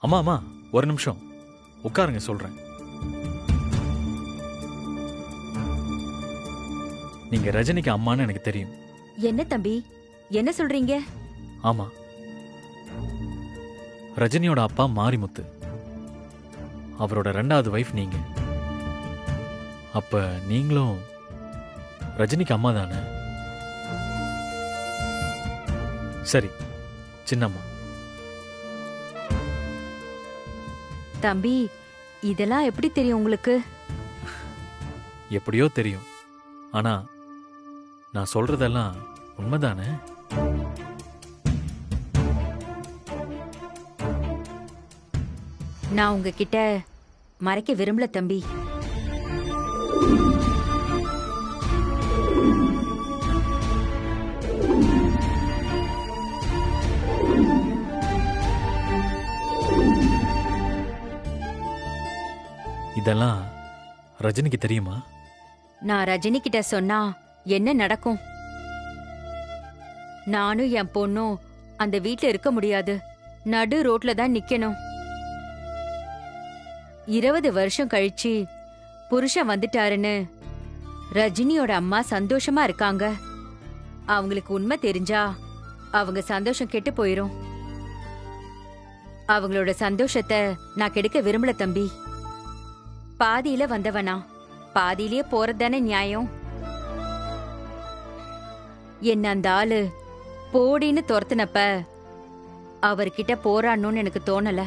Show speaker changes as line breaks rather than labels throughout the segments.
அம்மா அம்மா ஒரு நிமிஷம் உட்காருங்க, சொல்றேன். நீங்க ரஜினிக்கு அம்மான்னு எனக்கு தெரியும்.
என்ன தம்பி, என்ன சொல்றீங்க?
ஆமா, ரஜினியோட அப்பா மாரிமுத்து, அவரோட 2வது வைஃப் நீங்க. அப்ப நீங்களும் ரஜினிக்கு அம்மா தானே? சரி, சின்னம்மா.
தம்பி, இதெல்லாம் எப்படி தெரியும் உங்களுக்கு?
எப்படியோ தெரியும், ஆனா நான் சொல்றதெல்லாம் உண்மைதானே?
நான் உங்ககிட்ட மறைக்க விரும்பல தம்பி.
இதெல்லாம் ரஜினிக்கு தெரியுமா?
நான் ரஜினி கிட்ட சொன்னா என்ன நடக்கும்? நானும் என் பொண்ணும் அந்த வீட்ல இருக்க முடியாது. நடு ரோட்ல தான் நிக்கணும். 20 வருஷம் கழிச்சு புருஷன் வந்துட்டாருன்னு ரஜினியோட அம்மா சந்தோஷமா இருக்காங்க. அவங்களுக்கு உண்மை தெரிஞ்சா அவங்க சந்தோஷம் கெட்டு போயிரும். அவங்களோட சந்தோஷத்தை நான் கெடுக்க விரும்பல தம்பி. பாதியில வந்தவனா பாதியிலேயே போறதுதானே நியாயம். என்ன அந்த ஆளு போடின்னு துரத்துனப்ப அவர்கிட்ட போராடணும்னு எனக்கு தோணல.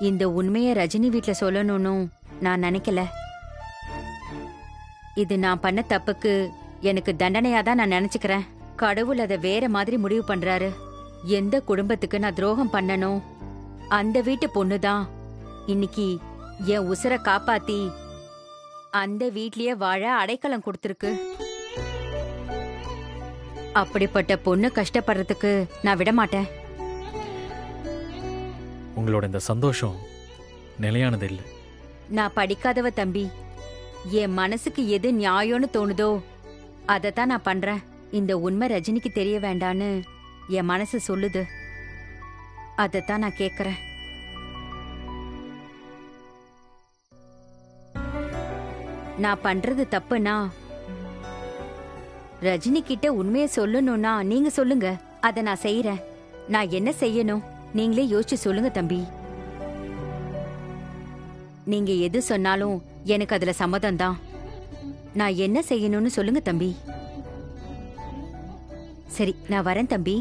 இந்த உண்மைய ரஜினி வீட்ல சொல்லணும்னு நான் நினைக்கல. இது நான் பண்ண தப்புக்கு எனக்கு தண்டனையா தான் நான் நினைச்சுக்கிறேன். கடவுள் அதை வேற மாதிரி முடிவு பண்றாரு. எந்த குடும்பத்துக்கு நான் துரோகம் பண்ணணும், அந்த வீட்டு பொண்ணுதான் இன்னைக்கு என் உசுரை காப்பாத்தி அந்த வீட்லயே வாழ அடைக்கலம் கொடுத்திருக்கு. அப்படிப்பட்ட பொண்ணு கஷ்டப்படுறதுக்கு நான் விட மாட்டேன்.
உங்களோட இந்த சந்தோஷம் நிலையானது இல்லை.
நான் படிக்காதவ தம்பி. என் மனசுக்கு எது நியாயம்னு தோணுதோ அதைத்தான் நான் பண்றேன். இந்த உண்மை ரஜினிக்கு தெரிய வேண்டான்னு என் மனசு சொல்லுது. அதைத்தான் நான் கேக்குறேன். நான் பண்றது தப்புனா ரஜினி கிட்ட உண்மையை சொல்லணும்னா நீங்க சொல்லுங்க, அத நான் செய்யறேன். நான் என்ன செய்யணும் நீங்களே யோசிச்சு சொல்லுங்க தம்பி. நீங்க எது சொன்னாலும் எனக்கு அதுல சம்மதம் தான். நான் என்ன செய்யணும்னு சொல்லுங்க தம்பி. சரி, நான் வரேன் தம்பி.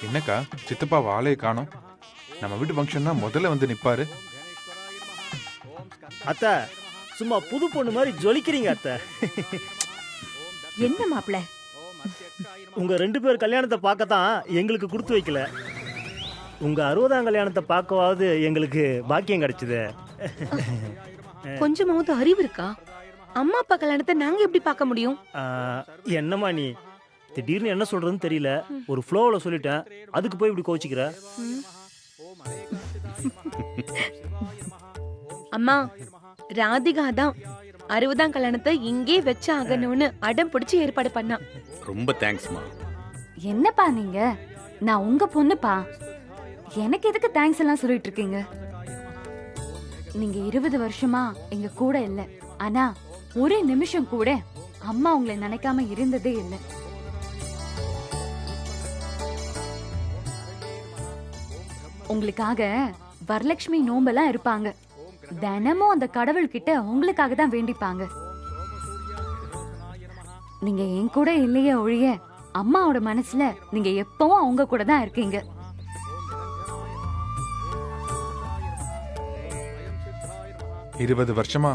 என்னக்கா சித்தப்பா வாழையை காணோம்? நம்ம வீட்டு ஃபங்க்ஷன் தான் முதல்ல வந்து நிப்பாரு.
அத்தை சும்மா புது பொண்ணு மாதிரி ஜொலிக்கிறீங்க அத்தை.
என்ன மாப்பிள,
உங்க 2 பேர் கல்யாணத்தை பார்க்கத்தான் எங்களுக்கு கொடுத்து வைக்கல. உங்க 60ஆம் கல்யாணத்தை பார்க்கவாவது எங்களுக்கு பாக்கியம் கிடைச்சது.
கொஞ்சமாவது அறிவு இருக்கா? அம்மா அப்பா கல்யாணத்தை நாங்க எப்படி பார்க்க முடியும்?
என்னம்மா நீ திடீர்னு என்ன சொல்றதுன்னு தெரியல, ஒரு ஃப்ளோல சொல்லிட்டேன், அதுக்கு போய் இப்படி கோச்சிக்கிற?
அம்மா, ராதிகா தான் 60ஆம் கல்யாணத்தை இங்கே வச்சு ஆகணும்னு அடம் பிடிச்சு ஏற்பாடு பண்ணா.
ரொம்ப தேங்க்ஸ்மா.
என்னப்பா நீங்க? நான் உங்க பொண்ணுப்பா. எனக்கு எதுக்கு தேங்க்ஸ் எல்லாம் சொல்லிட்டு இருக்கீங்க? நீங்க 20 வருஷமா எங்க கூட இல்ல, ஆனா ஒரு நிமிஷம் கூட அம்மா உங்களை நினைக்காம இருந்ததே இல்லை. உங்களுக்காக வரலட்சுமி நோம்பெல்லாம் இருப்பாங்க. தினமும் அந்த கடவுள் கிட்ட உங்களுக்காக தான் வேண்டிப்பாங்க. நீங்க என் கூட இல்லையே ஒழிய அம்மாவோட மனசுல நீங்க எப்பவும் அவங்க கூட தான் இருக்கீங்க.
20 வருஷமா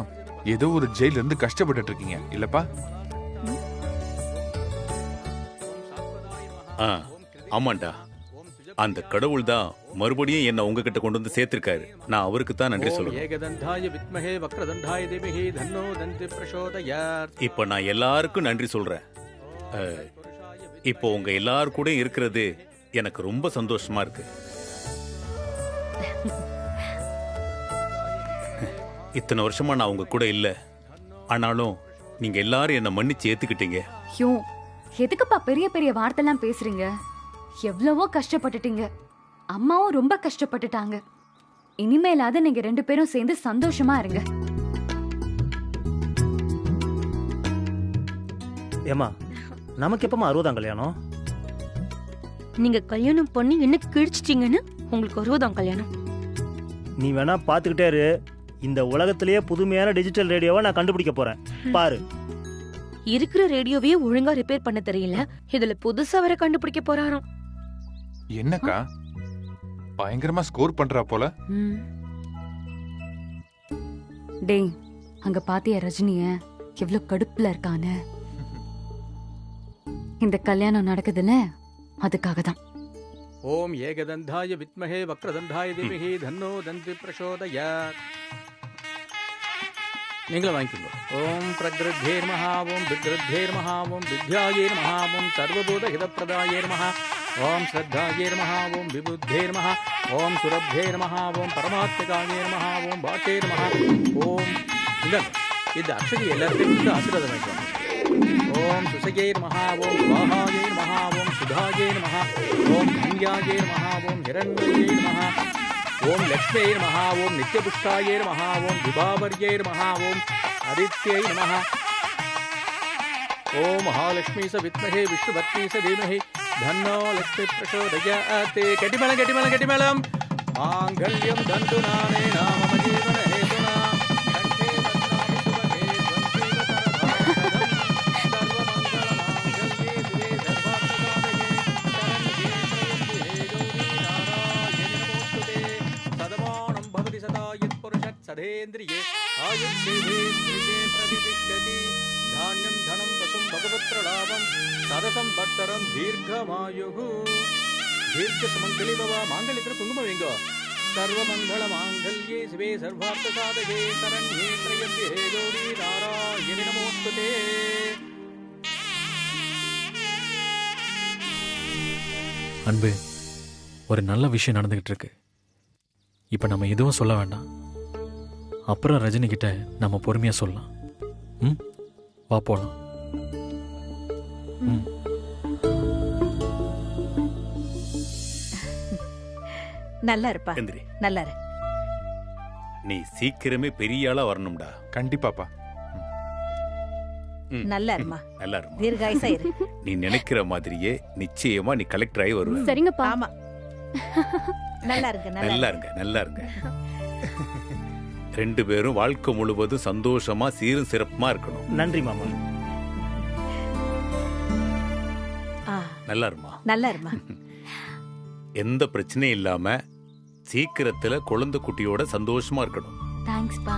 ஏதோ ஒரு ஜெயில இருந்து கஷ்டப்பட்டுட்டு இருக்கீங்க இல்லப்பா?
ஆமாண்டா, அந்த கடவுள் தான் மறுபடியும் என்ன உங்ககிட்ட கொண்டு வந்து சேர்த்திருக்காரு. நான் அவருக்கு தான் நன்றி சொல்லுவேன். இப்ப நான் எல்லாருக்கும் நன்றி சொல்றேன். இப்போ உங்க எல்லாரு கூட இருக்கிறது எனக்கு ரொம்ப சந்தோஷமா இருக்கு. இத்தனை வருஷமா நான் உங்க கூட இல்ல, ஆனாலும் நீங்க எல்லாரும் என்ன மன்னிச்சு ஏத்துக்கிட்டீங்க.
ஐயோ, எதுக்குப்பா பெரிய பெரிய வார்த்தைலாம் பேசுறீங்க? எவ்வளவோ கஷ்டப்பட்டுட்டீங்க, அம்மாவும் ரொம்ப கஷ்டப்பட்டுட்டாங்க. இனிமேலாவது நீங்க 2 பேரும் சேர்ந்து சந்தோஷமா இருங்க.
ஏமா, நமக்கு எப்பமா 60ஆம் கல்யாணம்?
நீங்க கல்யாணம் பண்ணி என்ன கிழிச்சிட்டீங்கன்னு உங்களுக்கு 60ஆம் கல்யாணம்.
நீ வேணா பாத்துக்கிட்டே இரு, இந்த உலகத்திலேயே புதுமையான டிஜிட்டல் ரேடியோவை நான் கண்டுபிடிக்க போறேன் பாரு.
இருக்கிற ரேடியோவையே ஒழுங்கா ரிப்பேர் பண்ண தெரியல, இதுல புதுசா வர கண்டுபிடிக்க போறாராம்.
என்னக்கா பயங்கரமா ஸ்கோர் பண்றா போல.
டேய், அங்க பாத்தியா ரஜினிய எவ்வளவு கடுப்புல இருக்கான்னு? இந்த கல்யாணம் நடக்குதுல, அதுக்காக தான்.
ஓம் ஏகதந்தாய வித்மஹே வக்ரதந்தாய தீமஹி தன்னோ தந்தி பிரசோதயாத். நீங்களும் வாங்கிக்கோங்க. ஓம் பிரக்ருத்தேர் மஹா, ஓம் விக்ருத்தேர் மஹா, ஓம் வித்யாயேர் மஹா, ஓம் சர்வபூத ஹிதப்பிரதாயேர் மஹா, ஓம் ஸ்ரத்தாயேர் மஹா, ஓம் விபுத்தேர் மஹா, ஓம் சுரப்தேர் மஹா, ஓம் பரமாத்மிகாயேர் மஹா, ஓம் பாட்டேர் மஹா. ஓம் இந்த அக்ஷதி எல்லாத்தையும் ஆசீர்வாதம் வாங்கிக்கோங்க. ஓம் சுசகேர் மஹா, ஓம் வாஹாயேர் மஹா, ஓம் சுதாயேர் மஹா, ஓம் தன்யாயேர் மஹா, ஓம் ஹிரண்யேர் மஹா, ஓம் லக்ஷ்மேர் மஹா, ஓம் நித்யபுஷ்டாயேர் மஹா, ஓம் விபாவர்யேர் மஹா, ஓம் ஆதித்யை நமஹ. ஓம் மகாலட்சுமி ச வித்மஹே விஷ்ணுபத்னி ச தீமஹி தன்னோ லக்ஷ்மி பிரசோதயாத். கெட்டிமேளம் கெட்டிமேளம் கெட்டிமேளம். மாங்கல்யம் தந்து நானே நாம ஜீவன ஹேதுனா கண்டே வத்ராமி சுபகே சதேந்திரியே ஆயுர்வேந்திரியே பிரதிஷ்டதி. தானியம் தனம் வசம் பகவத்ர லாபம் சதசம் பட்சரம் தீர்க்கமாயுகு. தீர்க்க சுமங்கலி பவா. மாங்கல்யத்தில் குங்குமம் வைங்கோ. சர்வமங்கள மாங்கல்யே சிவே சர்வார்த்த சாதகே சரண்யே த்ரயம்பே கௌரி நாராயணி நமோஸ்துதே.
அன்பு, ஒரு நல்ல விஷயம் நடந்துகிட்டு இருக்கு. இப்ப நம்ம எதுவும் சொல்ல வேண்டாம். அப்புறம் ரஜினி கிட்ட நம்ம பொறுமையா சொல்லலாம். வா போலாம்.
நல்லா இருப்பா,
எந்திரி.
நல்லா இரு.
நீ சீக்கிரமே பெரிய ஆளா வரணும்டா.
கண்டிப்பாப்பா.
நல்லா இருமா,
நல்லா இருமா.
தீர்காயுசா இரு.
நீ நினைக்கிற மாதிரியே நிச்சயமா நீ கலெக்டர் ஆகி வருவ.
சரிங்கப்பா.
ஆமா, நல்லா இருங்க,
நல்லா இருங்க, நல்லா இருங்க. 2 பேரும் வாழ்க்கை முழுவதும் சந்தோஷமா சீரும் சிறப்புமா இருக்கணும்.
நன்றி மாமா.
நல்லா இருமா,
நல்லா இருமா.
எந்த பிரச்சனையும் இல்லாம சீக்கிரத்துல குழந்தை குட்டியோட சந்தோஷமா இருக்கணும்.
தேங்க்ஸ் பா.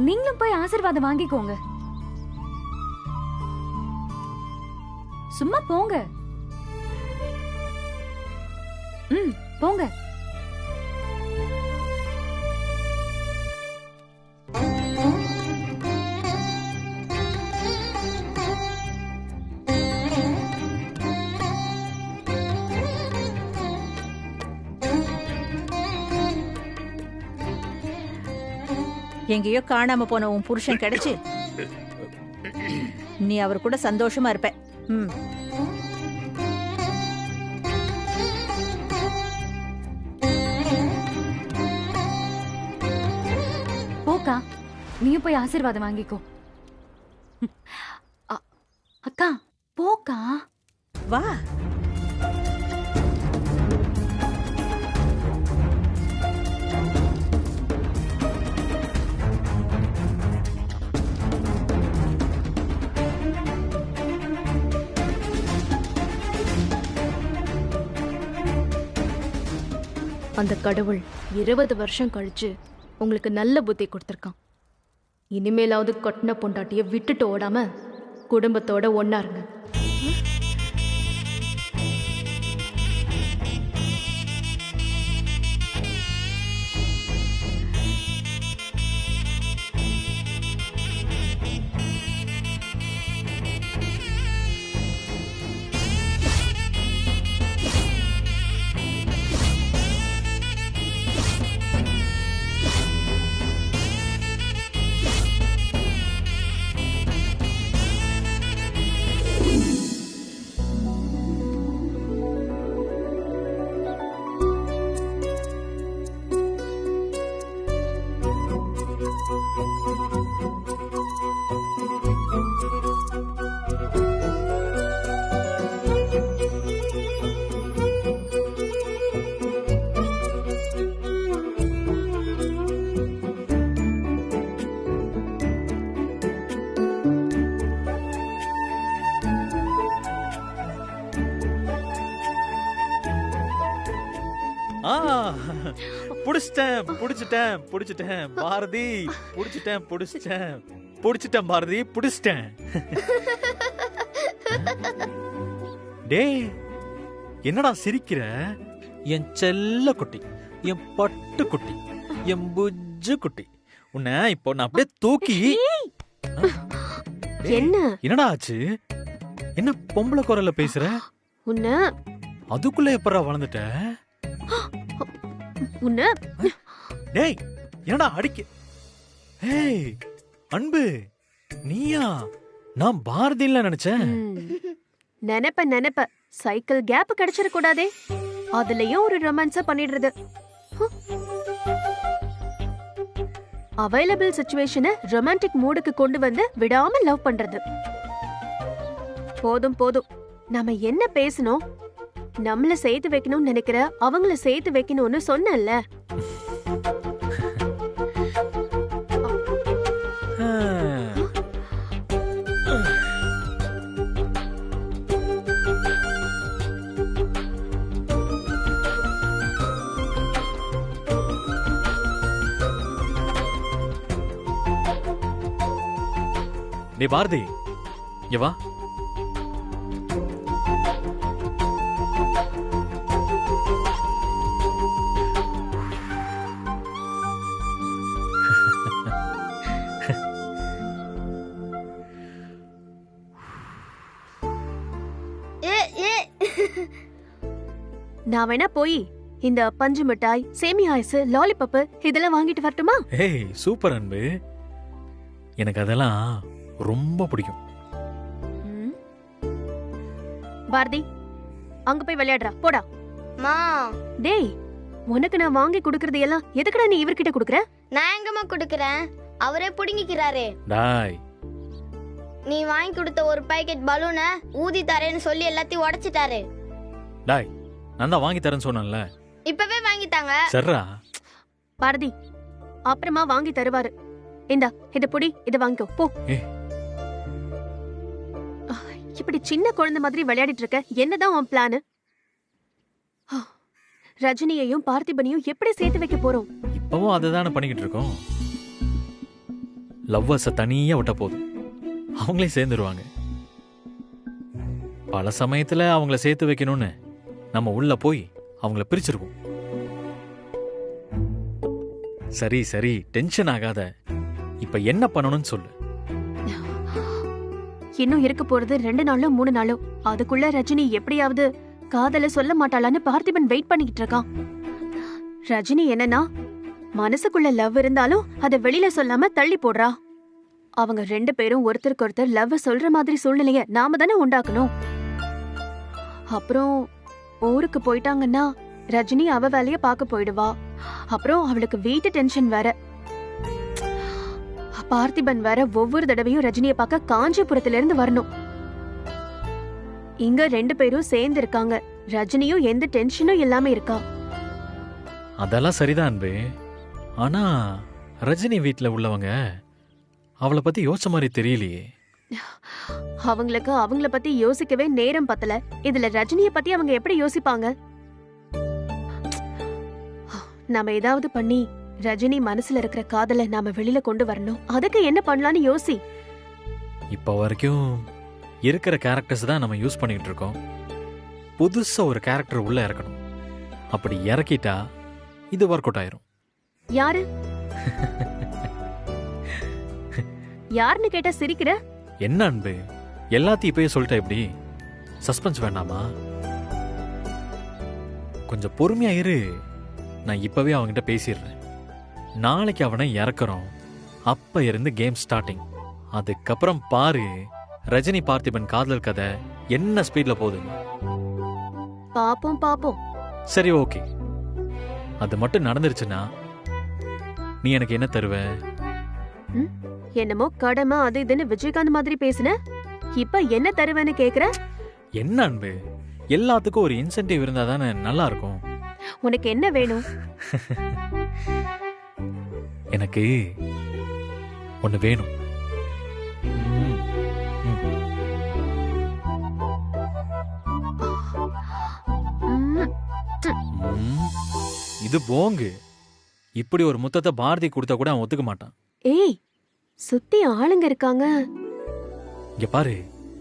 நீங்களும் போய் ஆசீர்வாதம் வாங்கிக்கோங்க. சும்மா போங்க. போங்க.
எங்கேயோ காணாம போன உன் புருஷன் கிடைச்சு நீ அவர் கூட சந்தோஷமா இருப்ப.
போக்கா, நீயும் போய் ஆசீர்வாதம் வாங்கிக்கோ. அக்கா போக்கா.
வா.
அந்த கடவுள் 20 வருஷம் கழிச்சு உங்களுக்கு நல்ல புத்தி கொடுத்துருக்கான். இனிமேலாவது கட்டின பொண்டாட்டிய விட்டுட்டு ஓடாம குடும்பத்தோட ஒண்ணா இருங்க.
புடிச்சிட்டேன் பாரதி, புடிச்சிட்டேன் பாரதி, புடிச்சிட்டேன். டேய் என்னடா சிரிக்கிற? என் செல்ல குட்டி, என் பட்டு குட்டி, என் புஜ்ஜு குட்டி, உன்னை இப்போ நான் அப்படியே தூக்கி.
என்ன
என்னடா ஆச்சு? என்ன பொம்பளை குரல்ல பேசுற?
உன்ன
அதுக்குள்ள எப்பறா வளர்ந்துட்ட?
உன்ன
டேய் என்னடா அடிக்க? ஏய் அன்பு, நீயா? நான் பாரதில நினைச்சேன்.
நினைப்ப சைக்கிள் கேப் கிடைச்சிட கூடாதே, அதுலயும் ஒரு ரொமான்ஸ பண்ணிடுறது. அவைலபிள் சிச்சுவேஷனை ரொமான்டிக் மூடுக்கு கொண்டு வந்து விடாம லவ் பண்றது. போதும் போதும், நாம என்ன பேசணும்? நம்மள சேர்த்து வைக்கணும்னு நினைக்கிற அவங்கள சேர்த்து வைக்கணும்னு சொன்னல.
நீ பாரதி இங்க வா.
நான் வேணா போய் இந்த பஞ்சு மிட்டாய், சேமியா ஐஸ், லாலிபப் இதெல்லாம் வாங்கிட்டு வரட்டுமா?
ஏய் சூப்பர் அன்பு, எனக்கு அதெல்லாம் ரொம்ப பிடிக்கும்.
பாரதி அங்க போய் விளையாடுறா, போடா.
மா
டேய், உனக்கு நான் வாங்கி குடுக்கறது எல்லாம் எதுக்குடா நீ இவர்கிட்ட குடுக்குற?
நான் எங்கம்மா குடுக்கறேன், அவரே புடுங்கிக்கிறாரே.
டாய்,
நீ வாங்கி கொடுத்த ஒரு பாக்கெட் பலூனை ஊதி தரேன்னு சொல்லி எல்லாத்தையும் உடைச்சிட்டாரு.
டாய், நான் தான் வாங்கி தரேன்னு சொன்னேன்ல.
இப்பவே வாங்கிட்டாங்க.
சரிடா
பாரதி, அப்புறமா வாங்கி தருவாரு. இந்தா இத புடி, இத வாங்கிக்கோ போ. இப்படி சின்ன குழந்தை மாதிரி விளையாடிட்டு இருக்க, என்னதான் உன் பிளான்? ரஜினியையும் பார்த்திபனையும் எப்படி சேர்த்து வைக்க போறோம்?
இப்பவும் அதுதானே பண்ணிக்கிட்டு இருக்கோம். லவ்வர்ஸ தனியா விட்ட போதும், அவங்களே சேர்ந்துருவாங்க. பல சமயத்துல அவங்கள சேர்த்து வைக்கணும்னு நம்ம உள்ள போய் அவங்கள பிரிச்சிருவோம். சரி சரி, டென்ஷன் ஆகாத. இப்ப என்ன பண்ணணும்னு சொல்லு.
இன்னும் இருக்க போறது 2 நாளோ 3 நாளோ. அதுக்குள்ள ரஜினி எப்படியாவது காதல சொல்ல மாட்டாளான்னு பார்த்திபன் வெயிட் பண்ணிக்கிட்டு இருக்கான். ரஜினி என்னன்னா, மனசுக்குள்ள லவ் இருந்தாலும் அதை வெளியில சொல்லாம தள்ளி போடுறா. அவங்க 2 பேரும் ஒருத்தருக்கு ஒருத்தர் லவ் சொல்ற மாதிரி சூழ்நிலைய நாம தானே உண்டாக்கணும். அப்புறம் ஊருக்கு போயிட்டாங்கன்னா ரஜினி அவ வேலைய பார்க்க போயிடுவா. அப்புறம் அவளுக்கு வீட்டு டென்ஷன் வேற. பார்த்திபன் வேற ஒவ்வொரு தடவையும் ரஜினியை பார்க்க காஞ்சிபுரத்துல இருந்து வரணும். இங்க 2 பேரும் சேர்ந்து இருக்காங்க, ரஜினியும் எந்த டென்ஷனும் இல்லாம இருக்கா.
அதெல்லாம் சரிதான் அன்பே. ஆனா ரஜினி வீட்டுல உள்ளவங்க அவளை பத்தி யோசிச்ச மாதிரி தெரியலையே.
அவங்களுக்கு அவங்கள பத்தி யோசிக்கவே நேரம் பத்தல. இதுல ரஜினிய பத்தி அவங்க எப்படி யோசிப்பாங்க? நாம ஏதாவது பண்ணி ரஜினி மனசுல இருக்கிற காதலை நாம வெளியில கொண்டு வரணும். அதுக்கு என்ன பண்ணலாம்னு யோசி.
இப்போ வரைக்கும் இருக்கிற கேரக்டர்ஸ் தான் நம்ம யூஸ் பண்ணிட்டு இருக்கோம். புதுசா ஒரு கேரக்டர் உள்ள இறக்கணும். அப்படி இறக்கிட்டா இது ஒர்க் அவுட் ஆயிரும்.
யாரு யாருன்னு கேட்டா சிரிக்கிற?
என்ன அன்பு, எல்லாத்தையும் இப்பயே சொல்லிட்டா எப்படி? சஸ்பென்ஸ் வேண்டாமா? கொஞ்சம் பொறுமையா இரு. நான் இப்பவே அவன்கிட்ட பேசிடுறேன். நாளைக்கு அவனை இறக்குறோம். அப்ப இருந்து கேம் ஸ்டார்டிங். அதுக்கப்புறம் பாரு ரஜினி பார்த்திபன் காதல் கதை என்ன ஸ்பீட்ல போகுதுங்க.
பாப்போம் பாப்போம்.
சரி, ஓகே. அது மட்டும் நடந்துருச்சுன்னா நீ எனக்கு என்ன தருவ?
என்னமோ கடமை அது இதுன்னு விஜயகாந்த் மாதிரி பேசுன. இப்ப என்ன தருவேன்னு கேக்குற?
என்ன அன்பு, எல்லாத்துக்கும் ஒரு இன்சென்டிவ் இருந்தா தானே நல்லா இருக்கும்.
உனக்கு என்ன வேணும்?
எனக்கு ஒண்ணு வேணும். இது போங்கு. இப்படி ஒரு முத்தத்தை பாரதி கொடுத்தா கூட அவன் ஒத்துக்க மாட்டான்.
ஏய், சுத்தி ஆளுங்க இருக்காங்க.
இங்க பாரு,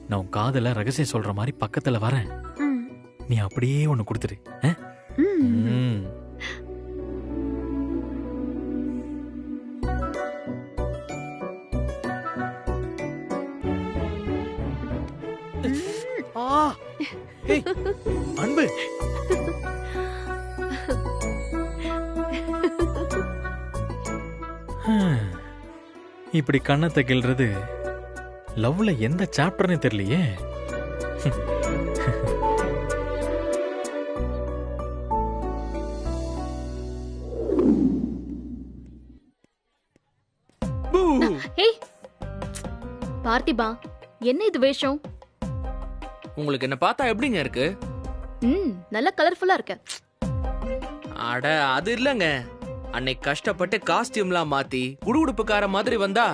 நான் உன் காதல ரகசியம் சொல்ற மாதிரி பக்கத்துல வரேன். நீ அப்படியே ஒண்ணு கொடுத்துரு. அன்பு, இப்படி கண்ணத்தை கிள்றது லவ்ல எந்த சாப்டர்னு தெரியலையே.
பார்த்திபா, என்ன இது வேஷம்?
உங்களுக்கு என்ன பார்த்தா எப்படிங்க இருக்கு?
நல்ல கலர்ஃபுல்லா இருக்க.
அட அது இல்லங்க, அன்னைக்கு கஷ்டப்பட்டு காஸ்டியூம்லாம் மாத்தி குடுகுடுப்புக்கார மாதிரி வந்தா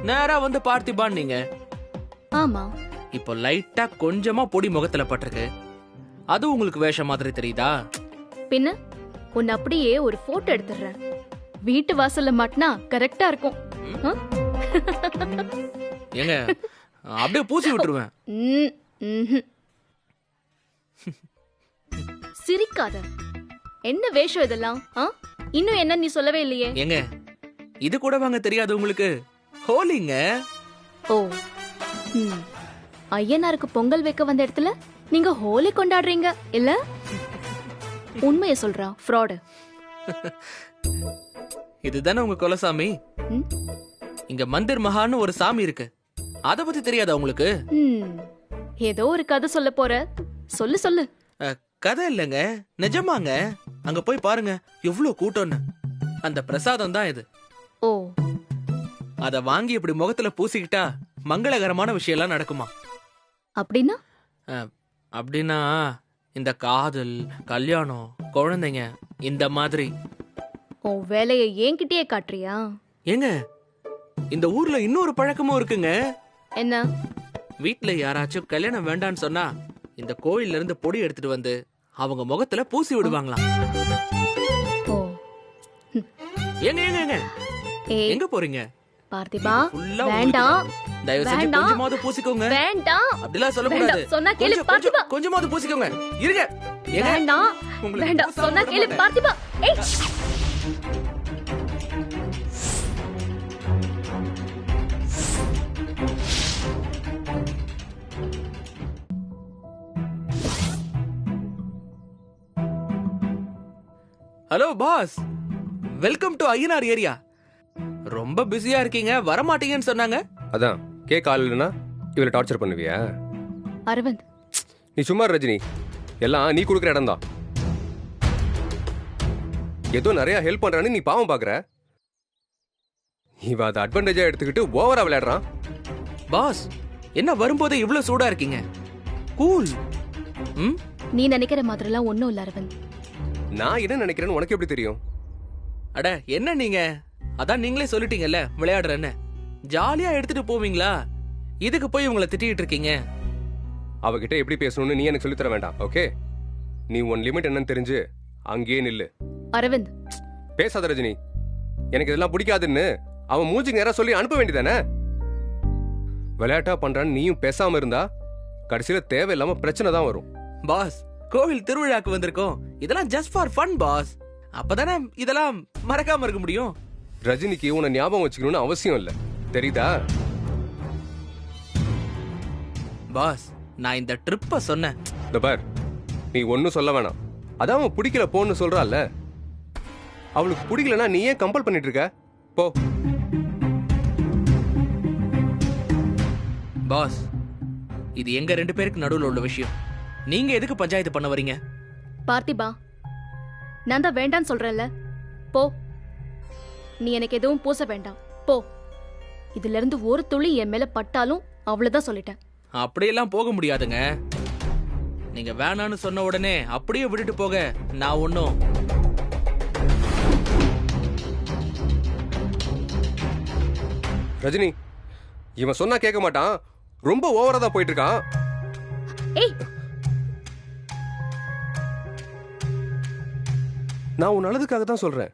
நேரா வந்து பார்த்திபான் நீங்க.
ஆமா,
இப்போ லைட்டா கொஞ்சமா பொடி முகத்துல பட்டிருக்கு. அது உங்களுக்கு வேஷம் மாதிரி தெரியுதா?
பின்ன உன்னை அப்படியே ஒரு போட்டோ எடுத்துடுறேன். வீட்டு வாசல்ல மாட்டினா கரெக்டா இருக்கும்.
ஏங்க அப்படியே பூசி விட்டுருவேன்.
சிரிக்காத. என்ன வேஷம் இதெல்லாம்? இன்னும் என்ன நீ சொல்லவே இல்லையே.
ஏங்க இது கூட வாங்க தெரியாது உங்களுக்கு? ஹோலிங்க.
ஓ, ஐயனாருக்கு பொங்கல் வைக்க வந்த இடத்துல நீங்க ஹோலி கொண்டாடுறீங்க இல்ல? உண்மையை சொல்றா, ஃப்ராடு.
இதுதானே உங்க குலசாமி? இங்க மந்திர் மகான்னு ஒரு சாமி இருக்கு. அத பத்தி தெரியாதா உங்களுக்கு?
ஏதோ ஒரு கதை சொல்ல போற, சொல்லு சொல்லு.
கதை இல்லங்க, நிஜமாங்க. அங்க போய் பாருங்க எவ்வளவு கூட்டம்னு. அந்த பிரசாதம் தான் இது.
ஓ,
அத வாங்கி இப்படி முகத்துல பூசிக்கிட்டா மங்களகரமான விஷயம் எல்லாம் நடக்குமா?
அப்படின்னா?
அப்படின்னா இந்த காதல், கல்யாணம், குழந்தைங்க இந்த மாதிரி.
உன் வேலையை என்கிட்டயே காட்டுறியா?
ஏங்க இந்த ஊர்ல இன்னொரு பழக்கமும் இருக்குங்க.
என்ன?
வீட்டுல யாராச்சும் கல்யாணம் வேண்டான்னு சொன்னா இந்த கோயில்ல இருந்து பொடி எடுத்துட்டு வந்து அவங்க முகத்துல பூசி விடுவாங்களாம். ஏங்க ஏங்க ஏங்க எங்க போறீங்க?
பார்த்திபா, வேண்டாம்.
தயவு செஞ்சு கொஞ்சமாவது பூசிக்கோங்க.
வேண்டாம்.
அப்படிலாம் சொல்ல கூடாது.
சொன்னா கேளு பார்த்திபா.
கொஞ்சமாவது பூசிக்கோங்க. இருங்க.
வேண்டாம். வேண்டாம். சொன்னா கேளு பார்த்திபா. ஏய்,
hello boss, welcome to Ayyanar area. ரொம்ப பிஸியா இருக்கீங்க, வர மாட்டீங்கன்னு சொன்னாங்க.
அதான் கேக் ஆள் இல்லைன்னா இவளை டார்ச்சர் பண்ணுவியா?
அரவிந்த்,
நீ சும்மா ரஜினி, எல்லாம் நீ கொடுக்குற இடம் தான். ஏதோ நிறைய ஹெல்ப் பண்றான்னு நீ பாவம் பாக்குற. இவ அதை அட்வான்டேஜா எடுத்துக்கிட்டு ஓவரா விளையாடுறான்.
பாஸ், என்ன வரும்போது இவ்வளவு சூடா இருக்கீங்க? கூல்.
நீ நினைக்கிற மாதிரிலாம் ஒண்ணும் இல்ல அரவிந்த்.
நான் என்ன நினைக்கிறேன்னு உனக்கு எப்படி தெரியும்?
அட என்ன நீங்க, அதான் நீங்களே சொல்லிட்டீங்கல்ல விளையாடுறேன்னு. ஜாலியா எடுத்துட்டு போவீங்களா? இதுக்கு போய் உங்களை திட்டிட்டு இருக்கீங்க.
அவகிட்ட எப்படி பேசணும்னு நீ எனக்கு சொல்லித்தர வேண்டாம், ஓகே? நீ உன் லிமிட் என்னன்னு தெரிஞ்சு அங்கேயே நில்லு.
அரவிந்த்,
பேசாத ரஜினி. எனக்கு இதெல்லாம் பிடிக்காதுன்னு அவன் மூஞ்சிக்கு நேரா சொல்லி அனுப்ப வேண்டியதானே? விளையாட்டா பண்றான்னு நீயும் பேசாம இருந்தா கடைசியில தேவையில்லாம பிரச்சனை தான் வரும்.
பாஸ், கோவில் திருவிழாக்கு வந்திருக்கோம். இதெல்லாம் ஜஸ்ட் ஃபார் ஃபன் பாஸ். அப்பதானே இதெல்லாம் மறக்காம இருக்க முடியும்.
ரஜினிக்கு உன்னை ஞாபகம் வச்சுக்கணும்னு அவசியம் இல்ல, தெரியுதா?
பாஸ், நான் இந்த ட்ரிப்ப சொன்னேன்.
இந்த பார், நீ ஒன்னும் சொல்ல வேணாம். அதான் அவன் பிடிக்கல போன்னு சொல்றாள். அவளுக்கு பிடிக்கலன்னா நீ ஏன் கம்பல் பண்ணிட்டு இருக்க? போ.
பாஸ், இது எங்க 2 பேருக்கு நடுவுல உள்ள விஷயம். நீங்க எதுக்கு பஞ்சாயத்து பண்ண வரீங்க?
பார்த்திபா, நான் தான் வேண்டான்னு சொல்றேன்ல. போ. நீ எனக்கு எதுவும் பூச வேண்டாம். போ. இதுல இருந்து ஒரு துளி என் மேல பட்டாலும் அவ்வளவுதான் சொல்லிட்டேன்.
அப்படியெல்லாம் போக முடியாதுங்க. நீங்க வேணான்னு சொன்ன உடனே அப்படியே விட்டுட்டு போக நான் ஒன்னும்.
ரஜினி, இவன் சொன்னா கேட்க மாட்டான். ரொம்ப ஓவரா தான் போயிட்டு இருக்கான்.
ஏய்,
நான் உன் நல்லதுக்காக தான் சொல்றேன்.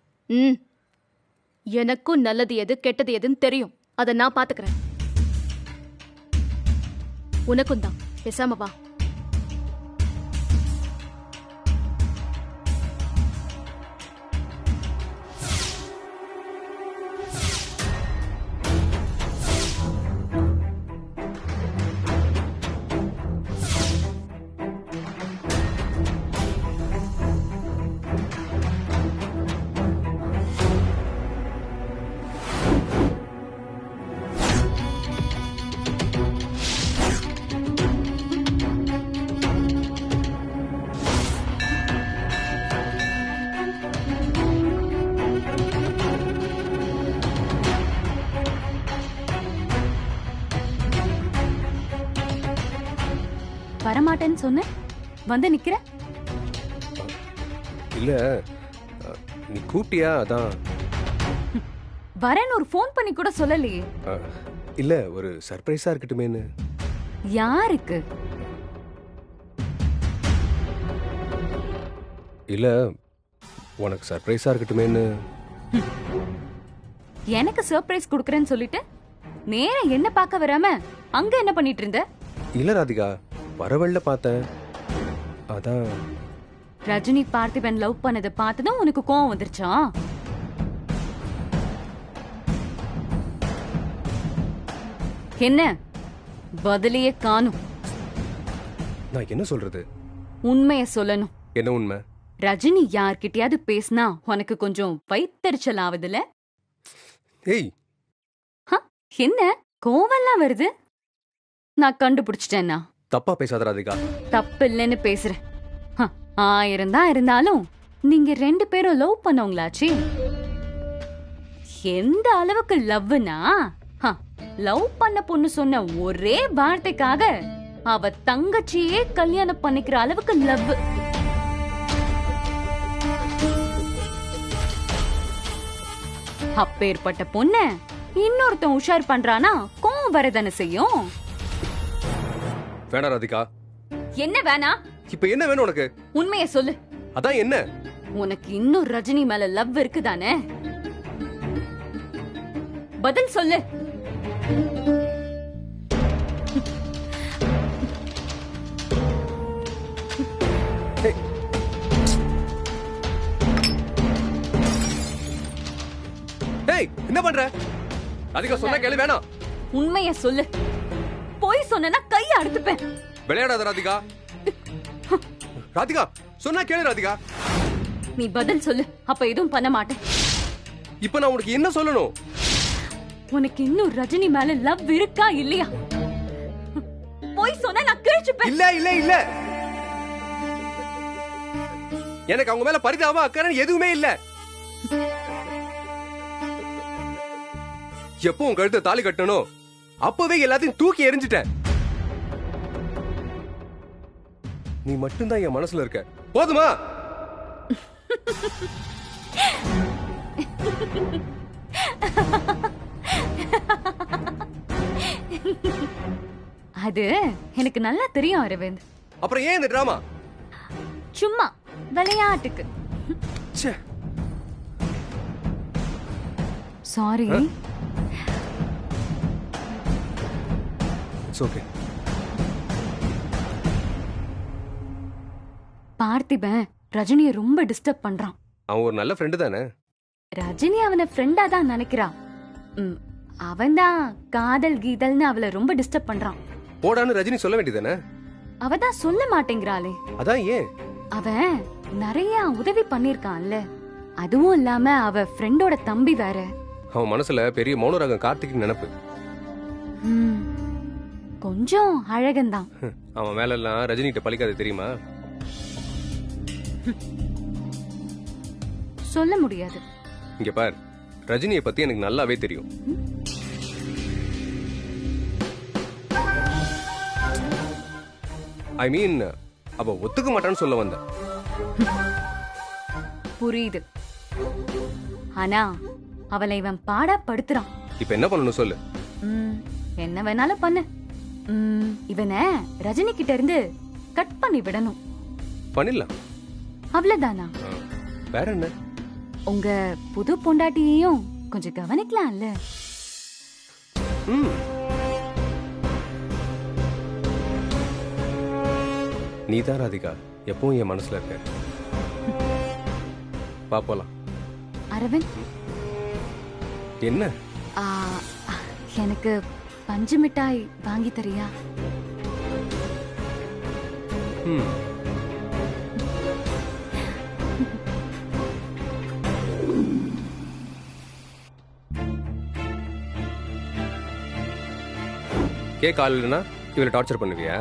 எனக்கும் நல்லது எது கெட்டது எதுன்னு தெரியும். அதை நான் பாத்துக்கிறேன். உனக்கும் தான். பேசாம வா.
வரமாட்டேன்னு சொன்ன, வந்து நிக்கிற.
இல்ல, நீ கூப்பிட்டியா? அதான்
வரேன்னு ஒரு ஃபோன் பண்ணி கூட சொல்லலையே.
இல்ல, ஒரு சர்ப்ரைஸா இருக்கட்டுமேன்னு.
யாருக்கு?
இல்ல, உனக்கு சர்ப்ரைஸா இருக்கட்டுமேன்னு.
எனக்கு சர்ப்ரைஸ் கொடுக்கறேன்னு சொல்லிட்டு நேரா என்ன பார்க்க வராம அங்க என்ன பண்ணிட்டு இருந்த?
இல்ல ராதிகா, வரவழில பார்த்தேன். அதான்.
ரஜினி பார்த்திபன் லவ் பண்ணதை பார்த்ததும் உனக்கு கோவம் வந்துருச்சா? என்ன பதிலையே காணும்.
நான் என்ன சொல்றது?
உண்மைய சொல்லணும்.
என்ன உண்மை?
ரஜினி யார்கிட்டயாவது பேசினா உனக்கு கொஞ்சம் வயித்தெரிச்சல் ஆகுதுல?
ஏய்,
என்ன கோவம்லாம் வருது? நான் கண்டுபிடிச்சிட்டேன்னா?
தப்பா பேசாத ராதிகா.
தப்பு இல்லைன்னு பேசுறேன். 1000 தான் இருந்தாலும் நீங்க 2 பேரும் லவ் பண்ணவங்களாச்சு. எந்த அளவுக்கு லவ்னா, லவ் பண்ண பொண்ணு சொன்ன ஒரே வார்த்தைக்காக அவ தங்கச்சியே கல்யாணம் பண்ணிக்கிற அளவுக்கு லவ். அப்பேற்பட்ட பொண்ண இன்னொருத்தன் உஷார் பண்றானா கோவம் வரதானே செய்யும்.
வேணா ராதிகா.
என்ன வேணா?
இப்ப என்ன வேணும் உனக்கு?
உண்மைய சொல்லு.
அதான் என்ன?
உனக்கு இன்னும் ரஜினி மேல லவ் இருக்குதானே? பதில் சொல்லு.
ஏய், என்ன பண்ற? ராதிகா, சொன்னா கேளு. வேணாம்.
உண்மைய சொல்லு. போய் சொன்னா கைய அறுத்துப்பேன்.
விளையாடாத ராதிகா. ராதிகா, சொன்னா கேளு ராதிகா.
நீ பதில் சொல்லு, அப்ப எதுவும் பண்ண மாட்டேன்.
இப்ப நான் உனக்கு என்ன சொல்லணும்?
உனக்கு இன்னும் ரஜினி மேல லவ் இருக்கா இல்லையா? போய் சொன்னா நான் கிழிச்சுப்பேன்.
இல்ல இல்ல இல்ல, எனக்கு அவங்க மேல பரிதாபம் அக்கறை எதுவுமே இல்ல. எப்போ உன் கழுத்தை தாலி கட்டணும் அப்பவே எல்லாத்தையும் தூக்கி எறிஞ்சிட்டேன். நீ மட்டும்தான் என் மனசுல இருக்க. போதுமா?
அது எனக்கு நல்லா தெரியும் அரவிந்த்.
அப்புறம் ஏன் இந்த டிராமா?
சும்மா விளையாட்டுக்கு. சாரி.
It's okay.
பார்த்திபன் ரஜினியை ரொம்ப டிஸ்டர்ப் பண்றான்.
அவன் ஒரு நல்ல ஃப்ரெண்டு தானே.
ரஜினி அவனை ஃப்ரெண்டா தான் நினைக்கிறான். அவன்தான் காதல் கீதல்னு அவளை ரொம்ப டிஸ்டர்ப் பண்றான்.
போடான்னு ரஜினி சொல்ல வேண்டியதானே.
அவ தான் சொல்ல மாட்டேங்கிறாளே.
அதான் ஏன்?
அவன் நிறைய உதவி பண்ணிருக்கான்ல. அதுவும் இல்லாம அவ ஃப்ரெண்டோட தம்பி வேற.
அவன் மனசுல பெரிய மௌனராகம் கார்த்திக் நினைப்பு.
கொஞ்சம் அழகந்தான்.
அவன் மேல எல்லாம் ரஜினி கிட்ட பழிக்காது தெரியுமா?
சொல்ல முடியாது.
இங்க பார், ரஜினியை பத்தி எனக்கு நல்லாவே தெரியும். ஐ மீன், அவ ஒத்துக்க மாட்டான்னு சொல்ல வந்த.
புரியுது. ஆனா அவளை இவன் பாடா படுத்துறான்.
இப்ப என்ன பண்ணணும் சொல்லு.
என்ன வேணாலும் பண்ணு. இவனை ரஜினி கிட்ட இருந்து கட் பண்ணி விடணும்.
பண்ணிடலாம்.
அவ்வளவுதானா?
வேற என்ன?
உங்க புது பொண்டாட்டியையும் கொஞ்சம் கவனிக்கலாம்ல.
நீதான் ராதிகா எப்பவும் என் மனசுல இருக்க. பாப்போலாம்.
அரவிந்த்,
என்ன?
எனக்கு பஞ்சு மிட்டாய் வாங்கி தரியா?
கேக் ஆள் இல்லைன்னா இவளை டார்ச்சர் பண்ணுவியா?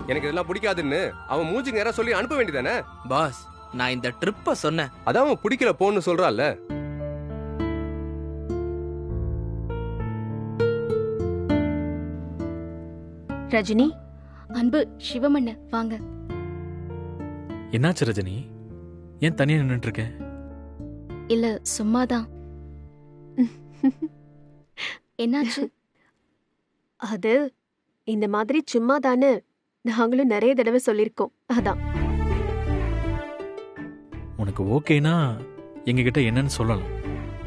எனக்கு இதெல்லாம் பிடிக்காதுன்னு அவன் மூஞ்சிக்கு நேரா சொல்லி அனுப்ப வேண்டியதானே.
பாஸ், நான் இந்த ட்ரிப்ப சொன்னேன்.
அதான் அவன் பிடிக்கல போன்னு சொல்றான்ல.
ரஜினி, அன்பு, சிவமண்ண வாங்க.
என்னாச்சு ரஜினி? ஏன் தனியா நின்னுட்டு இருக்க?
இல்ல, சும்மாதான். என்னாச்சு?
அது இந்த மாதிரி சும்மாதானு நாங்களும் நிறைய தடவை சொல்லிருக்கோம். அதான்.
உனக்கு ஓகேனா எங்க கிட்ட என்னன்னு சொல்லலாம்.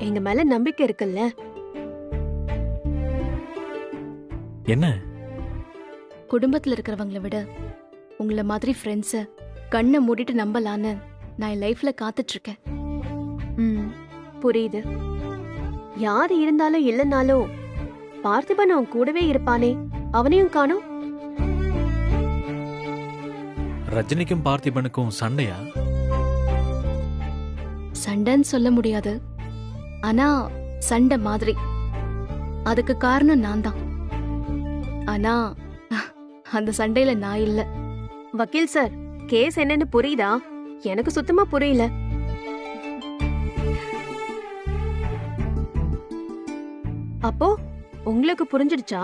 எங்க மேல நம்பிக்கை இருக்குல்ல.
என்ன?
குடும்பத்துல இருக்கிறவங்களை விட உங்களை மாதிரி ஃப்ரெண்ட்ஸ கண்ணை மூடிட்டு நம்பலான்னு நான் என் லைஃப்ல காத்துட்டு இருக்கேன்.
புரியுது. யாரு இருந்தாலும் இல்லைனாலும் பார்த்திபன் அவன் கூடவே இருப்பானே, அவனையும் காணோம்.
ரஜினிக்கும் பார்த்திபனுக்கும் சண்டையா?
சண்டைன்னு சொல்ல முடியாது, ஆனா சண்டை மாதிரி. அதுக்கு காரணம் நான் தான். ஆனா அந்த சண்டையில நான் இல்ல.
வக்கீல் சார், கேஸ் என்னன்னு புரியுதா? எனக்கு சுத்தமா புரியல. அப்போ உங்களுக்கு புரிஞ்சிடுச்சா?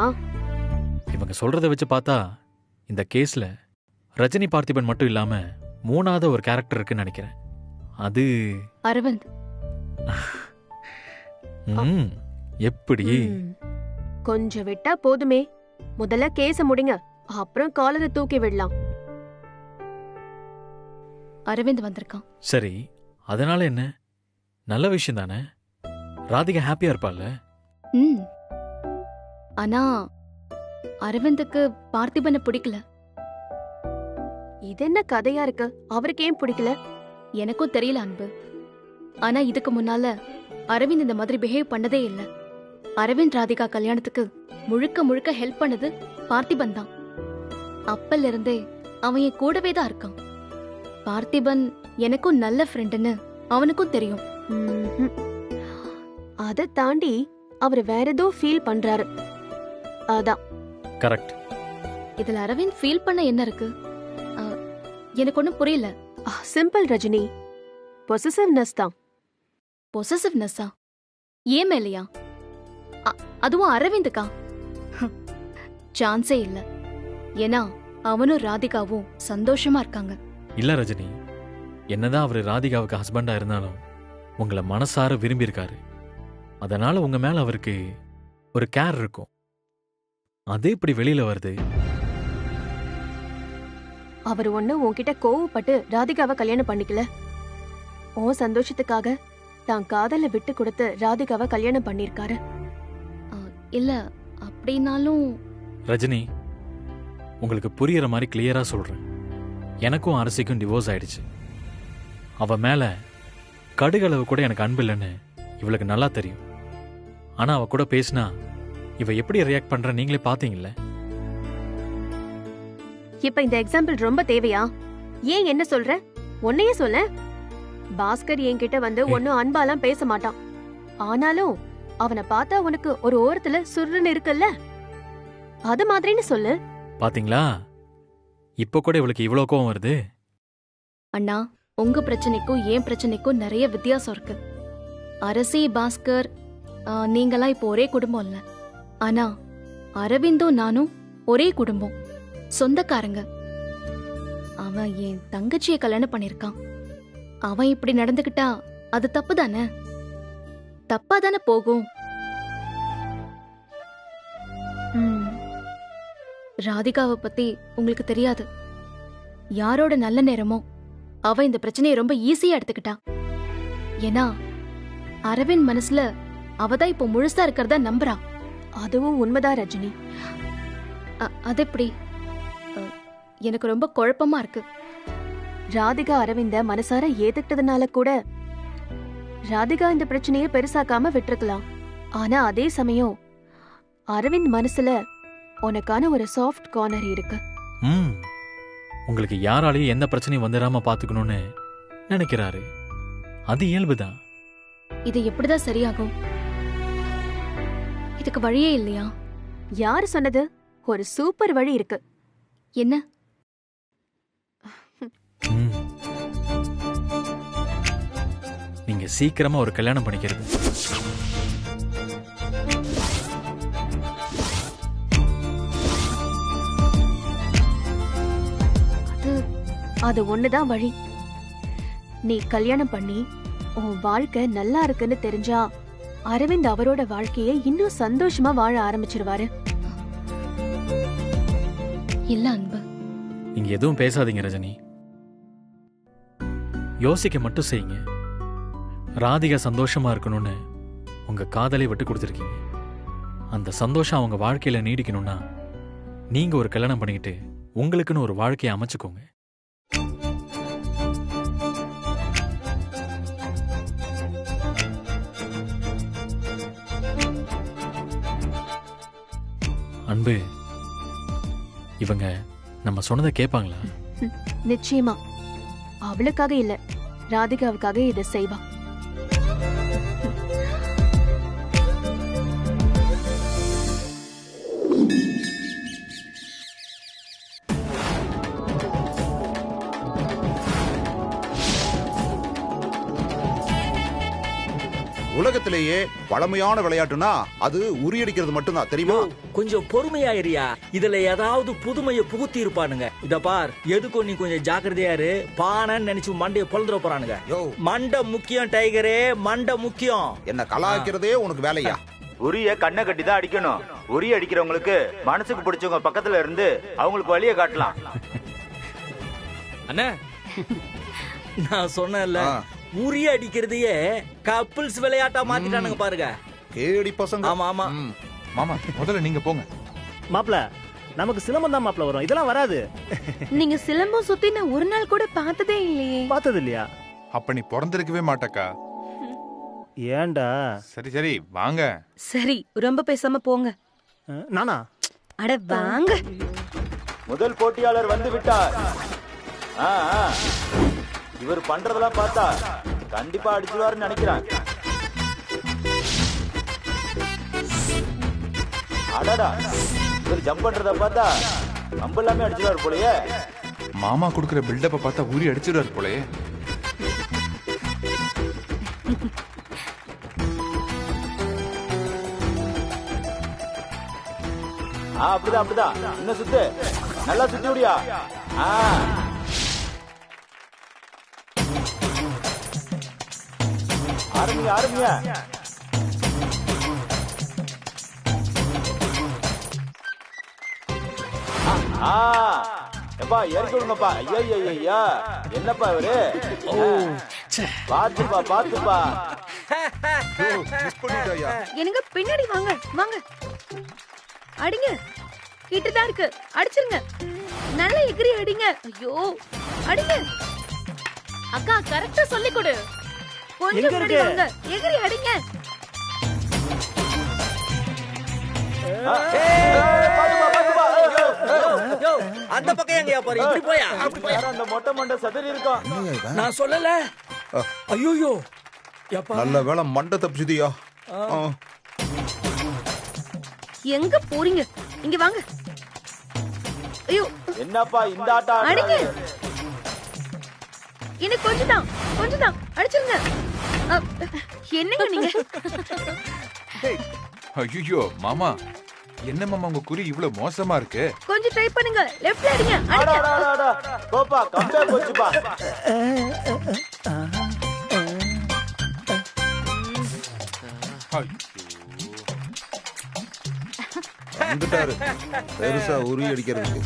இவங்க சொல்றத வச்சு பார்த்தா இந்த கேஸ்ல ரஜினி பார்த்திபன் மட்டும் இல்லாம மூணாவது ஒரு கேரக்டர் இருக்குன்னு நினைக்கிறேன். அது
அரவிந்த்.
எப்படி?
கொஞ்சம் விட்டா போதுமே. முதல்ல கேஸ முடிங்க, அப்புறம் காலரை தூக்கி விடலாம்.
அரவிந்த் வந்திருக்கான்.
சரி, அதனால என்ன? நல்ல விஷயம் தானே. ராதிகா ஹாப்பியா இருப்பாள்ல.
ஆனா அரவிந்துக்கு பார்த்திபனை பிடிக்கல.
இது என்ன கதையா இருக்கு? அவருக்கு ஏன் பிடிக்கல?
எனக்கும் தெரியல அன்பு. ஆனா இதுக்கு முன்னால அரவிந்த் இந்த மாதிரி பிஹேவ் பண்ணதே இல்ல. அரவிந்த் ராதிகா கல்யாணத்துக்கு முழுக்க முழுக்க ஹெல்ப் பண்ணது பார்த்திபன் தான். அப்பல்ல இருந்தே அவன் என் கூடவே தான் இருக்கான். பார்த்திபன் எனக்கும் நல்ல ஃப்ரெண்டுன்னு அவனுக்கும் தெரியும்.
அதை தாண்டி அவர் வேற ஏதோ ஃபீல் பண்றாரு. அதான்.
கரெக்ட்.
இதுல அரவிந்த் ஃபீல் பண்ண என்ன இருக்கு? எனக்கு ஒன்னும் புரியல.
சிம்பிள் ரஜினி, பொசசிவ்னஸ் தான்.
பொசசிவ்னஸா? ஏன் மேலையா? அதுவும் அரவிந்துக்கா? சான்ஸே இல்ல. ஏன்னா அவனும் ராதிகாவும் சந்தோஷமா இருக்காங்க.
இல்ல ரஜினி, என்னதான் அவரு ராதிகாவுக்கு ஹஸ்பண்டா இருந்தாலும் உங்களை மனசார விரும்பி இருக்காரு. அதனால உங்க மேல அவருக்கு ஒரு கேர் இருக்கும். அது இப்படி வெளியில வருது.
அவர் ஒண்ணு உன்கிட்ட கோவப்பட்டு ராதிகாவை கல்யாணம் பண்ணிக்கல. உன் சந்தோஷத்துக்காக தான் காதல விட்டு கொடுத்து ராதிகாவை கல்யாணம் பண்ணிருக்காரு.
இல்ல அப்படின்னாலும்
ரஜினி, உங்களுக்கு புரியுற மாதிரி கிளியரா சொல்றேன். எனக்கும் அரசிக்கும் டிவோர்ஸ் ஆயிடுச்சு. அவ மேல கடுகளவு கூட எனக்கு அன்பு இல்லைன்னு இவளுக்கு நல்லா தெரியும். ஆனா அவ கூட பேசினா இவ எப்படி ரியாக்ட் பண்ற நீங்களே பாத்தீங்கல்ல.
இப்ப இந்த எக்ஸாம்பிள் ரொம்ப தேவையா? ஏன் என்ன சொல்ற? உன்னையே சொல்ல. பாஸ்கர் என்கிட்ட வந்து ஒன்னும் அன்பாலாம் பேச மாட்டான். ஆனாலும் அவனை பார்த்தா உனக்கு ஒரு ஓரத்துல சுருன்னு இருக்குல்ல, அது மாதிரின்னு சொல்லு.
பாத்தீங்களா, இப்ப கூட இவளுக்கு இவ்வளவு கோவம் வருது.
அண்ணா, உங்க பிரச்சனைக்கும் என் பிரச்சனைக்கும் நிறைய வித்தியாசம் இருக்கு. அரசி, பாஸ்கர் நீங்களாம் இப்போ ஒரே குடும்பம் இல்ல. ஆனா அரவிந்தும் நானும் ஒரே குடும்பம், சொந்தக்காரங்க. அவன் என் தங்கச்சியை கல்யாணம் பண்ணிருக்கான். அவன் இப்படி நடந்துகிட்டா அது தப்பு தானே? தப்பா தானே போகும். ராதிகாவை பத்தி உங்களுக்கு தெரியாது. யாரோட நல்ல நேரமோ அவ இந்த பிரச்சனையை ரொம்ப ஈஸியா எடுத்துக்கிட்டா. ஏன்னா அரவிந்த் மனசுல அவதான் இப்போ முழுசா இருக்கிறதா நம்புறா.
அதுவும் உண்மைதான் ரஜினி.
அது எப்படி? எனக்கு ரொம்ப குழப்பமா இருக்கு.
ராதிகா அரவிந்த மனசார ஏத்துக்கிட்டதுனால கூட ராதிகா இந்த பிரச்சனையை பெருசாக்காம விட்டுருக்கலாம். ஆனா அதே சமயம் அரவிந்த் மனசுல உனக்கான ஒரு சாஃப்ட் கார்னர் இருக்கு.
உங்களுக்கு யாராலையும் எந்த பிரச்சனையும் வந்துடாம பாத்துக்கணும்னு நினைக்கிறாரு. அது இயல்புதான்.
இது எப்படிதான் சரியாகும்? இதுக்கு வழியே இல்லையா?
யாரு சொன்னது? ஒரு சூப்பர் வழி இருக்கு.
என்ன?
நீங்க சீக்கிரமா ஒரு கல்யாணம் பண்ணிக்கிறது.
அது ஒண்ணுதான் வழி. நீ கல்யாணம் பண்ணி உன் வாழ்க்கை நல்லா இருக்குன்னு தெரிஞ்சா அரவிந்த் அவரோட வாழ்க்கையை இன்னும் சந்தோஷமா வாழ ஆரம்பிச்சிருவாரு.
இல்ல அன்பு,
நீங்க எதுவும் பேசாதீங்க ரஜினி. யோசிக்க மட்டும் செய்யுங்க. ராதிகா சந்தோஷமா இருக்கணும்னு உங்க காதலை விட்டு கொடுத்துருக்கீங்க. அந்த சந்தோஷம் அவங்க வாழ்க்கையில நீடிக்கணும்னா நீங்க ஒரு கல்யாணம் பண்ணிக்கிட்டு உங்களுக்குன்னு ஒரு வாழ்க்கையை அமைச்சுக்கோங்க. அன்பு, இவங்க நம்ம சொன்னதை கேட்பாங்களா?
நிச்சயமா. அவளுக்காக இல்ல, ராதிகாவுக்காக இதை செய்வா.
உலகத்திலேயே பழமையான விளையாட்டுனா அது உரியடிக்கிறது மட்டும்தான், தெரியுமா?
கொஞ்சம் பொறுமையாயிரியா. இதுல ஏதாவது புதுமையை புகுத்தி இருப்பானுங்க. இத பார், எதுக்கும் நீ கொஞ்சம் ஜாக்கிரதையா இரு. பானன்னு நினைச்சு மண்டையை பொழுதுற போறானுங்க. மண்டை முக்கியம் டைகரே, மண்டை முக்கியம்.
என்ன கலாய்க்கிறதே உனக்கு வேலையா?
உரிய கண்ணை கட்டி தான் அடிக்கணும். உரிய அடிக்கிறவங்களுக்கு மனசுக்கு பிடிச்சவங்க பக்கத்துல இருந்து அவங்களுக்கு வழியை காட்டலாம்.
அண்ணா, நான் சொன்னேன்ல, உரிய அடிக்கிறதையே கப்பிள்ஸ் விளையாட்டா மாத்திட்டானுங்க பாருங்க.
கேடி பசங்க.
ஆமா ஆமா
மாமா, முதல்ல நீங்க போங்க.
மாப்ள, நமக்கு சிலம்பம் தான் மாப்ள வரும், இதெல்லாம் வராது.
நீங்க சிலம்பம் சுத்தி நான் ஒரு நாள் கூட பார்த்ததே இல்லையே.
பார்த்தது இல்லையா?
அப்ப நீ பிறந்திருக்கவே மாட்டக்கா.
ஏண்டா?
சரி சரி வாங்க.
சரி, ரொம்ப பேசாம போங்க.
நானா?
அட வாங்க.
முதல் போட்டியாளர் வந்து விட்டார். இவர் பண்றதெல்லாம் பார்த்தா கண்டிப்பா அடிச்சுவாருன்னு நினைக்கிறான். அடடா, இவர் ஜம்ப் பண்றத பார்த்தா கம்பு எல்லாமே அடிச்சுவாரு போலயே.
மாமா கொடுக்கிற பில்டப்ப பார்த்தா ஊறி அடிச்சிடுவாரு போலயே.
அப்படிதான் அப்படிதான். இன்னும் சுத்து, நல்லா சுத்தி விடியா. ஆரம்பிங்க ஆரம்பிங்க. எப்பா இறக்கி விடுங்கப்பா. ஐயா ஐயா, என்னப்பா இவரு? பாத்துப்பா பாத்துப்பா.
எனக்கு பின்னாடி வாங்க வாங்க அடிங்க கிட்டதான் இருக்கு அடிச்சிருங்க நல்ல எகிரி அடிங்க ஐயோ அடிங்க
அக்கா கரெக்டா சொல்லி கொடு
கொஞ்சம் முன்னாடி வாங்க எகிரி அடிங்க
அந்த பக்கம் எங்கயா போற இப்படி போயா
அந்த மொட்டை மண்டை சதறி இருக்கும்
நான் சொல்லல ஐயோ
நல்ல வேளை மண்டை தப்பிச்சுதியா.
எங்க போறீங்க இங்க வாங்க ஐயோ
என்னப்பா இந்த ஆட்டம்
அடிங்க எனக்கு கொஞ்சம் தான் அடிச்சிருங்க என்னங்க நீங்க
ஐயோ மாமா, என்ன மாமா உங்க குறி இவ்வளவு மோசமா இருக்கு?
கொஞ்சம் ட்ரை பண்ணுங்க லெஃப்ட்ல அடிங்க அடிங்க
போப்பா கம்பே போச்சுப்பா.
வந்துட்டாரு பெருசா உரி அடிக்கிறதுக்கு.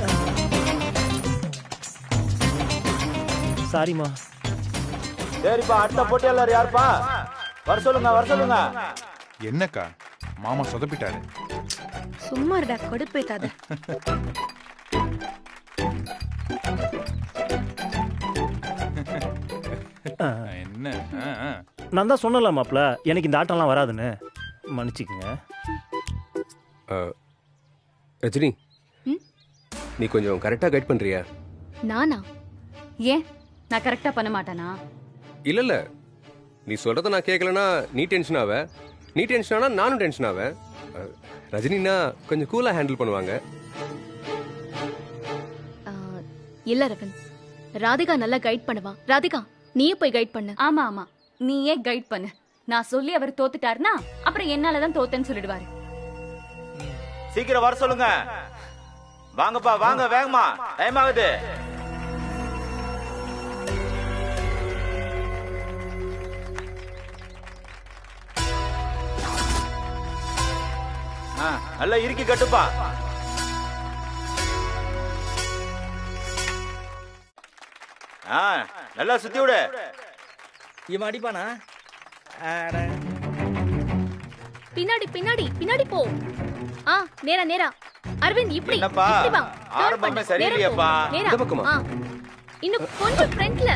சாரிமா.
சரிப்பா அடுத்த போட்டியாளர் யாருப்பா? வர சொல்லுங்க.
என்னக்கா மாமா சொதப்பிட்டாரு.
சும்மா இருடா கடுப்பேத்தாத.
என்ன
நான் தான் சொன்னல மாப்ள எனக்கு இந்த ஆட்டம்லாம் வராதுன்னு. மன்னிச்சுக்குங்க.
ரஜினி நீ கொஞ்சம் கரெக்டா கைட் பண்றியா?
நானா? ஏன் நான் கரெக்டா பண்ண மாட்டேனா?
இல்ல நீ சொல்றத நான் கேட்கலனா நீ டென்ஷன் ஆவ, நீ டென்ஷன் ஆனா நானும் டென்ஷன் ஆவேன். ரஜினினா கொஞ்சம் கூலா ஹேண்டில் பண்ணுவாங்க.
இல்ல ரவன், ராதிகா நல்லா கைட் பண்ணுவா. ராதிகா நீயே போய் கைட் பண்ணு.
ஆமா நீயே கைட் பண்ணு. நான் சொல்லி அவர் தோத்துட்டாருன்னா அப்புறம் என்னாலதான் தோத்தேன்னு சொல்லிடுவாரு.
சீக்கிரம் வர சொல்லுங்க. வாங்கப்பா வாங்க வேகமா, டைம் ஆகுது. நல்லா இறுக்கி கட்டுப்பா. நல்லா சுத்தி விடு.
இவன் அடிப்பானா?
பின்னாடி போ. நேரா அரவிந்த் இப்படி
என்னப்பா
வா.
ஆரம்பமே சரியில்லையாப்பா.
இந்த பக்கமா? இன்னும் கொஞ்சம் ஃப்ரண்ட்ல.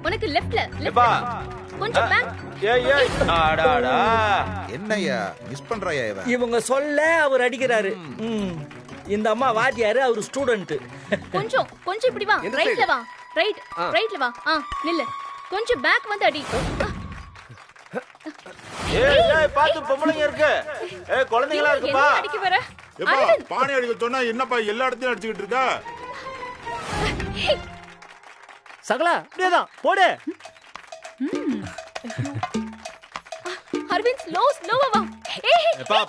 உனக்கு லெஃப்ட்ல கொஞ்சம் பேக்.
ஏய் ஆடாடா
என்னய்யா மிஸ் பண்றாயா இவன்?
இவங்க சொல்ல அவர் அடிக்கிறாரு. இந்த அம்மா வாத்தியாரு, அவர் ஸ்டூடண்ட்.
கொஞ்சம் இப்படி வா. ரைட்ல வா. ரைட்ல வா. நில்லு. கொஞ்சம் பேக் வந்து அடி.
ஏய் பாத்து பொம்பளைங்க இருக்கு. குழந்தைகளா இருக்குப்பா.
அடிக்க வர.
எப்பா பானை அடிக்க சொன்னா என்னப்பா எல்லா இடத்தையும் அடிச்சிட்டு இருக்க?
சகலா அப்படியேதான் போடு.
அரவிந்த் ஸ்லோவா வா.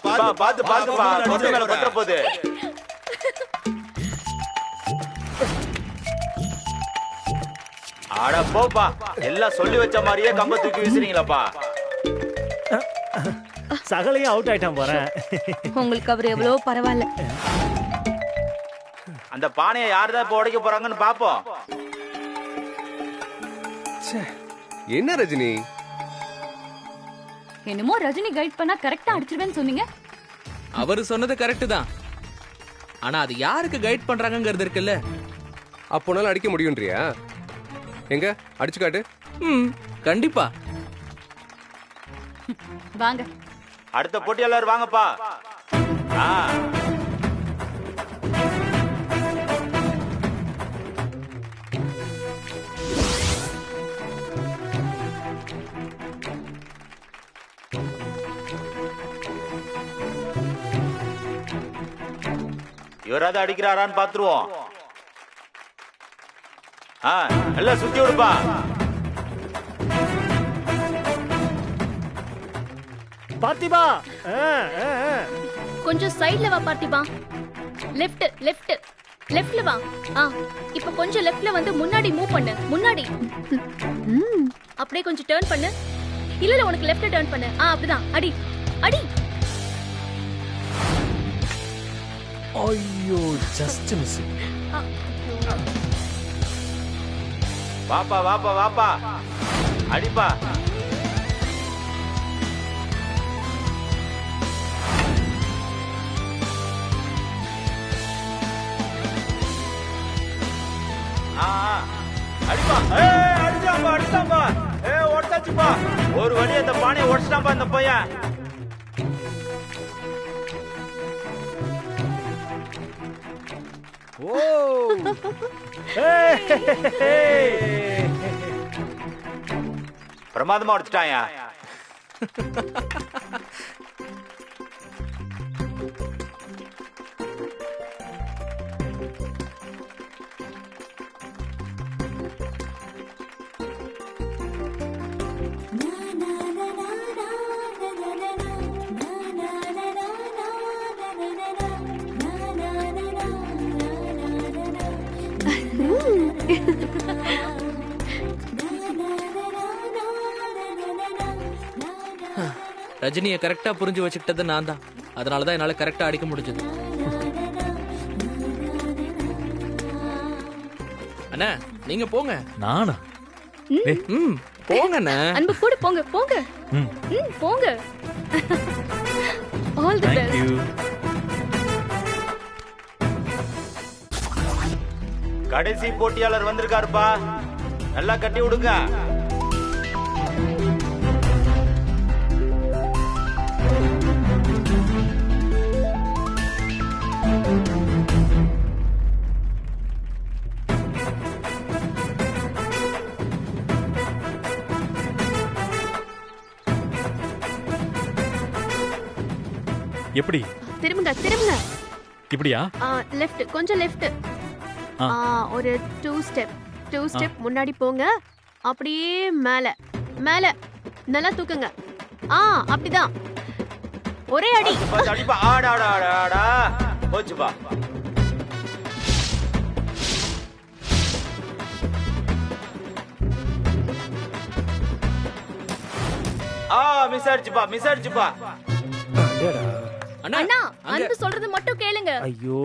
பாத்து கொண்டு மேல கொட்டற போகுது. ஆட போப்பா, எல்லாம் சொல்லி வச்ச மாதிரியே கம்ப தூக்கி வீசுறீங்களாப்பா.
சகலையும் அவுட் ஆயிட்டான் போறேன்.
உங்களுக்கு அவர் எவ்வளவு பரவாயில்ல.
அந்த பானையை யார்தான் இப்ப உடைக்க போறாங்கன்னு பாப்போம்.
என்ன ரஜினி?
என்னமோ ரஜினி கைட் பண்ணா கரெக்டா அடிச்சிருவேன்னு சொன்னீங்க.
அவரு சொன்னது கரெக்ட் தான். ஆனா அது யாருக்கு கைட் பண்றாங்கங்கிறது இருக்குல்ல.
அப்போனால அடிக்க முடியும்ன்றியா? எங்க அடிச்சு காட்டு.
கண்டிப்பா
வாங்க.
அடுத்த போட்டியாளர் வாங்கப்பா. இவராது அடிக்கிறாரான்னு பாத்துருவோம். எல்லாம் சுத்தி விடுப்பா.
பார்த்திபா
கொஞ்சம் சைடுல வா. பார்த்திபா லெஃப்ட்ல வா. இப்ப கொஞ்சம் லெஃப்ட்ல வந்து முன்னாடி மூவ் பண்ணு. முன்னாடி அப்படியே கொஞ்சம் டர்ன் பண்ணு. இல்ல உனக்கு லெஃப்ட்ல டர்ன் பண்ணு. அப்படிதான் அடி.
ஐயோ ஜஸ்ட் மிஸ்.
வாப்பா வாப்பா வாப்பா அடிப்பா. அடிப்பா. அடிச்சாம்பா அடிச்சாம்பா. உடச்சாச்சுப்பா. ஒரு வழி அந்த பானையை உடச்சிட்டாம்பா இந்த பையன்.
ஓ
பிரமாதமா உடச்சிட்டாயா.
ரஜினியை கரெக்டா புரிஞ்சு வச்சுக்கிட்டது நான் தான். அதனாலதான் என்னால கரெக்டா அடிக்க முடிஞ்சது. அண்ணா நீங்க போங்க.
நானா?
போங்க அண்ணா.
அன்பு கூட போங்க போங்க. போங்க. All the best.
கடைசி போட்டியாளர் வந்திருக்காருப்பா. நல்லா கட்டி விடுங்க.
எப்படி?
திரும்புங்க திரும்புங்க.
இப்படியா?
லெஃப்ட் கொஞ்சம் லெஃப்ட். ஒரு 2 ஸ்டெப் முன்னாடி போங்க. அப்படியே மேல மேல நல்லா தூக்குங்க. அப்படிதான். ஒரே அடி.
அடிப்பா. ஆடா ஆடா ஆடா ஆடா. போச்சுப்பா. Miss ஆயிடுச்சுப்பா miss ஆயிடுச்சுப்பா.
அண்ணா அன்பு சொல்றது மட்டும் கேளுங்க.
ஐயோ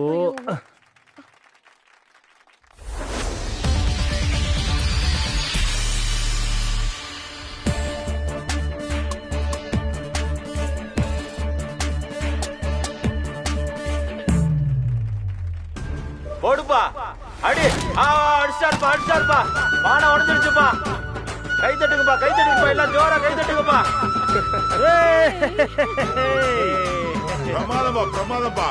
போடுப்பா. அடி. அடிச்சாருப்பா அடிச்சாருப்பா. பானை உடஞ்சிருச்சுப்பா. கை தட்டுங்கப்பா கை தட்டுங்கப்பா. எல்லாம் ஜோரா கை தட்டுங்கப்பா.
பிரமாதப்பா பிரமாதப்பா.